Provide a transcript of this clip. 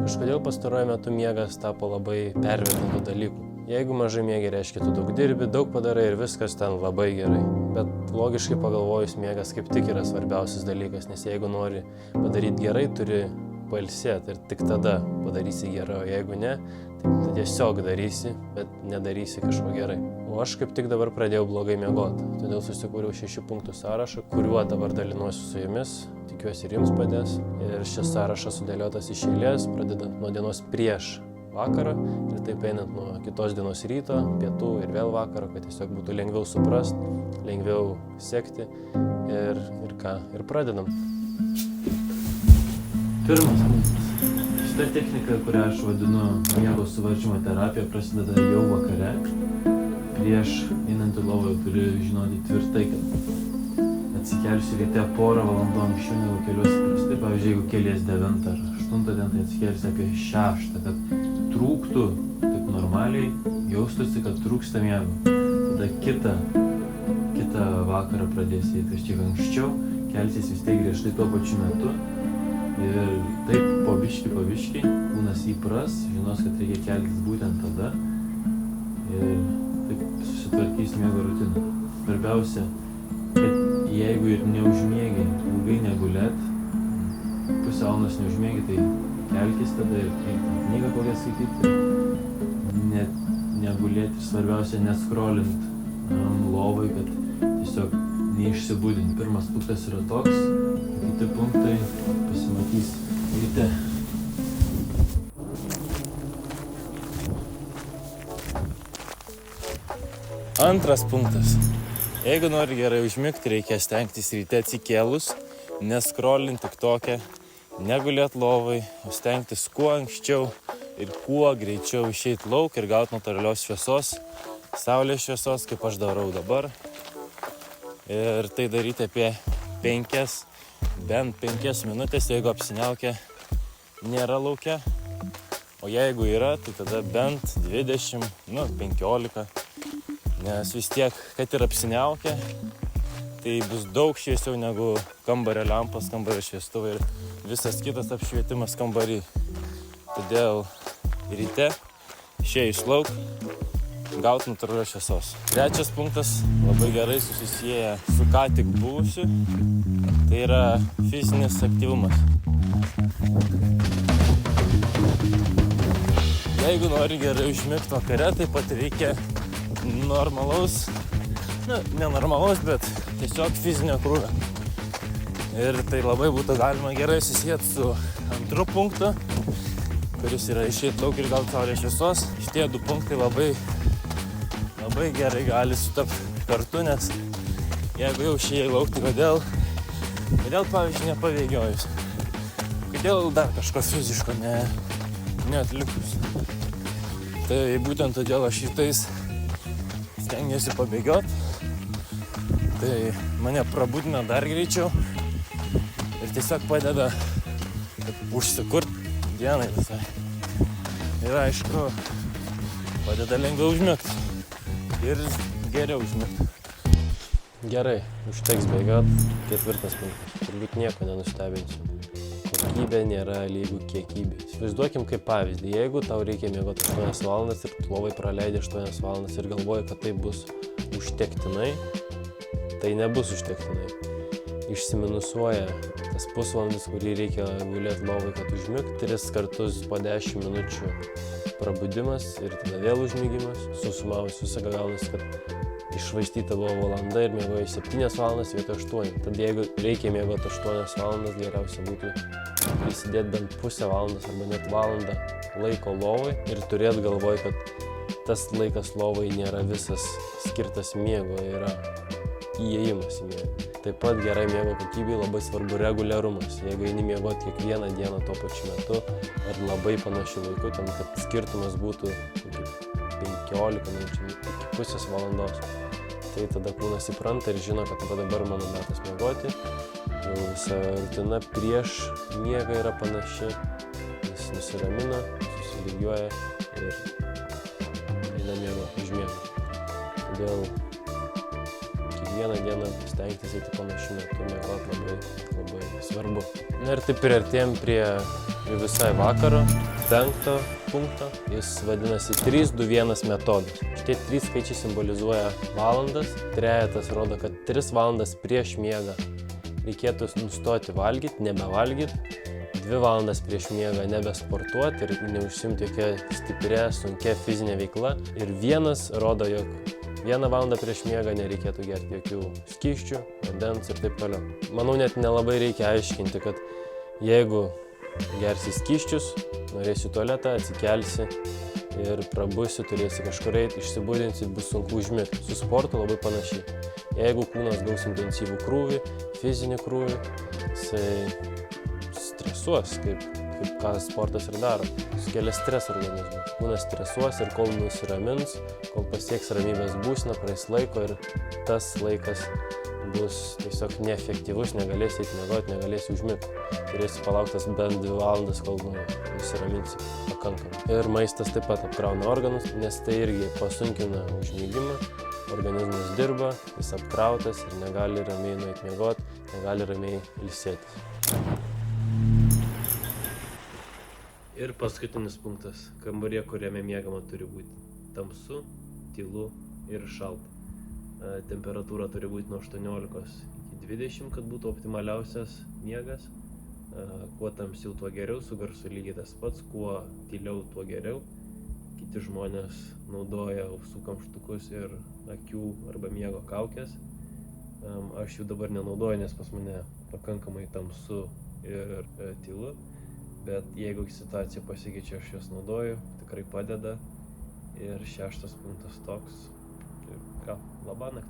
Kažkodėl pastaruoju metu miegas tapo labai pervertintų dalykų. Jeigu mažai miegi, reiškia, tu daug dirbi, daug padarai ir viskas ten labai gerai. Bet logiškai pagalvojus, miegas kaip tik yra svarbiausias dalykas, nes jeigu nori padaryti gerai, turi pailsėti ir tik tada padarysi gerai, o jeigu ne, tai tiesiog darysi, bet nedarysi kažko gerai. O aš kaip tik dabar pradėjau blogai miegoti, todėl susikūriau 6 punktų sąrašą, kuriuo dabar dalinuosiu su jumis, tikiuosi ir jums padės. Ir šis sąrašas sudėliotas iš eilės, pradedant nuo dienos prieš vakarą ir taip einant nuo kitos dienos ryto, pietų ir vėl vakaro, kad tiesiog būtų lengviau suprast, lengviau sekti ir pradedam. Pirmas punktas. Šita technika, kurią aš vadinu miego suvaržymo terapija, prasideda jau vakare. Prieš einant į lovą turi žinoti tvirtai, kad atsikelsiu ryte porą valandų anksčiau negu keliuosi prastai. Pavyzdžiui, jeigu kelies 9 ar 8 dieną, tai atsikelsi apie 6, kad trūktų taip normaliai, jaustusi, kad trūksta miego. Tada kitą vakarą pradėsi kažkiek anksčiau, kelsis vis tiek griežtai tuo pačiu metu. Ir taip po biškį, kūnas įpras, žinos, kad reikia keltis būtent tada. Ir taip susitvarkys miego rutiną. Svarbiausia, kad jeigu ir neužmiegi, ilgai negulėt, pusę valandos neužmiegi, tai kelkis tada ir knygą kokią skaityti. Negulėti ir svarbiausia neskrolint lovai, kad tiesiog neišsibudinti. Pirmas punktas yra toks, kiti punktai pasimatys ryte. Antras punktas. Jeigu nori gerai užmigti, reikia stengtis ryte atsikėlus, neskrolinti TikTok'e, negulėt lovai, o stengtis kuo anksčiau ir kuo greičiau išeiti lauk ir gauti natūralios šviesos, saulės šviesos, kaip aš darau dabar. Ir tai daryti apie bent 5 minutės, jeigu apsiniaukę nėra lauke. O jeigu yra, tai tada bent 20, 15. Nes vis tiek, kad ir apsiniaukę, tai bus daug šviesiau negu kambario lempas, kambario šviestuvai ir visas kitas apšvietimas kambarį. Todėl ryte išėjus lauk, gauti natūralios šviesos. Trečias punktas labai gerai susisieja su ką tik buvusiu, tai yra fizinis aktyvumas. Jeigu nori gerai užmigti vakare, taip pat reikia normalaus, nenormalaus, bet tiesiog fizinio krūvio. Ir tai labai būtų galima gerai susijęti su antru punktu, kuris yra išeiti lauk ir gauti saulės šviesos. Šitie 2 punktai labai gerai gali sutapti kartu, nes jeigu jau išėjai lauk, tai kodėl pavyzdžiui, nepabėgiojus? Kodėl dar kažko fiziško neatlikus? Tai būtent todėl aš šitais stengiuosi pabėgioti. Tai mane prabudina dar greičiau ir tiesiog padeda užsikurti dienai visai. Ir aišku, padeda lengviau užmigti ir geriau užmigti. Gerai, užteks bėgiot. 4 punktas. Turbūt nieko nenustebinsiu. Kokybė nėra lygu kiekybė. Įsivaizduokim kaip pavyzdį. Jeigu tau reikia miegoti 8 valandas ir lovai praleidi 8 valandas ir galvoji, kad tai bus užtektinai, tai nebus užtektinai. Išsiminusuoja tas pusvalandis, kurį reikia gulėti lovai, kad užmigti. 3 kartus po 10 minučių prabudimas ir tada vėl užmigimas. Susumavus visą gaunasi, kad iššvaistyta buvo valanda ir miegoji 7 valandas vietoj 8. Tad jeigu reikia miegoti 8 valandas, geriausia būtų prisidėti bent pusę valandos arba net valandą laiko lovai ir turėti galvoj, kad tas laikas lovai nėra visas skirtas miego, yra įėjimas į miegą. Taip pat gerai miego kokybei labai svarbu reguliarumas. Jeigu eini miegoti kiekvieną dieną tuo pačiu metu ar labai panašiu laiku, ten kad skirtumas būtų 15 minučių iki pusės valandos, tai tada kūnas įpranta ir žino, kad dabar mano metas miegoti. Jau visa rutina prieš miegą yra panaši, jis nusiramina, susilygioja ir eina miegoti, užmiega. Todėl kiekvieną dieną stengtis eiti panašiu metu miegoti labai svarbu. Na ir taip priartėjom prie visai vakaro. 5 punkto, jis vadinasi 3-2-1 metodas. Šitie 3 skaičiai simbolizuoja valandas, trejetas rodo, kad 3 valandas prieš miegą reikėtų nustoti valgyti, nebevalgyti, 2 valandas prieš miegą nebesportuoti ir neužsiimti jokia stiprią, sunkia fizinė veikla ir 1 rodo, jog 1 valandą prieš miegą nereikėtų gerti jokių skysčių, vandens ir taip toliau. Manau, net nelabai reikia aiškinti, kad jeigu gersi skysčius, norėsi tualetą, atsikelsi ir prabusi, turėsi kažkur eiti, išsibudinsi, bus sunku užmigti. Su sportu labai panašiai. Jeigu kūnas gaus intensyvų krūvį, fizinį krūvį, jisai stresuos, kaip ką sportas ir daro. Sukelia stresą organizmui. Kūnas stresuos ir kol nusiramins, kol pasieks ramybės būseną, praeis laiko ir tas laikas bus tiesiog neefektyvus, negalėsi eiti miegoti, negalėsi užmigti. Turėsi palauktas bent 2 valandas, kol nusiraminsi pakankamai. Ir maistas taip pat apkrauna organus, nes tai irgi pasunkina užmigimą. Organizmas dirba, jis apkrautas ir negali ramiai nueiti miegoti, negali ramiai ilsėtis. Ir paskutinis punktas. Kambaryje, kuriame miegama, turi būti tamsu, tylu ir šalta. Temperatūra turi būti nuo 18 iki 20, kad būtų optimaliausias miegas. Kuo tamsiau, tuo geriau, su garsu lygiai tas pats, kuo tyliau, tuo geriau. Kiti žmonės naudoja ausų kamštukus ir akių arba miego kaukės. Aš jų dabar nenaudoju, nes pas mane pakankamai tamsu ir tylu. Bet jeigu situacija pasikeičia, aš jas naudoju, tikrai padeda. Ir 6 punktas toks. Tai ką, labanakt.